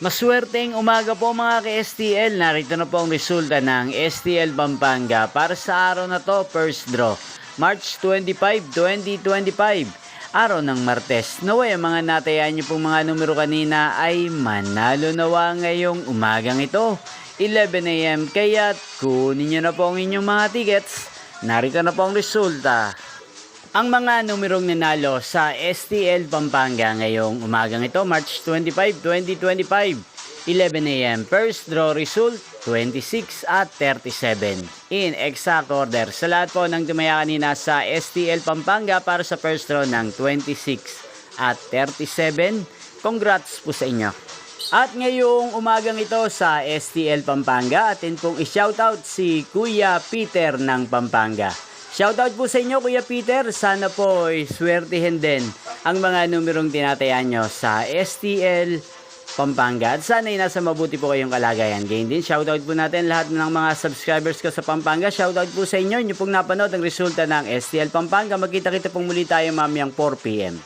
Maswerteng umaga po mga ka-STL. Narito na po ang resulta ng STL Pampanga para sa araw na to, first draw. March 25, 2025. Araw ng Martes. Naway ang mga natayaan nyo pong mga numero kanina ay manalo nawa ngayong umagang ito. 11 AM. Kaya't kunin nyo na po ang inyong mga tickets. Narito na po ang resulta. Ang mga numerong nanalo sa STL Pampanga ngayong umagang ito, March 25, 2025, 11 AM. First draw result, 26 at 37. In exact order, sa lahat po ng tumaya kanina sa STL Pampanga para sa first draw ng 26 at 37, congrats po sa inyo. At ngayong umagang ito sa STL Pampanga, atin pong i-shoutout si Kuya Peter ng Pampanga. Shoutout po sa inyo Kuya Peter, sana po swertihin din ang mga numerong tinatayaan nyo sa STL Pampanga. At sana ay nasa mabuti po kayong kalagayan. Ganyan din, shoutout po natin lahat ng mga subscribers ko sa Pampanga. Shoutout po sa inyo, nyo pong napanood ang resulta ng STL Pampanga. Magkita-kita pong muli tayo mamayang 4 PM.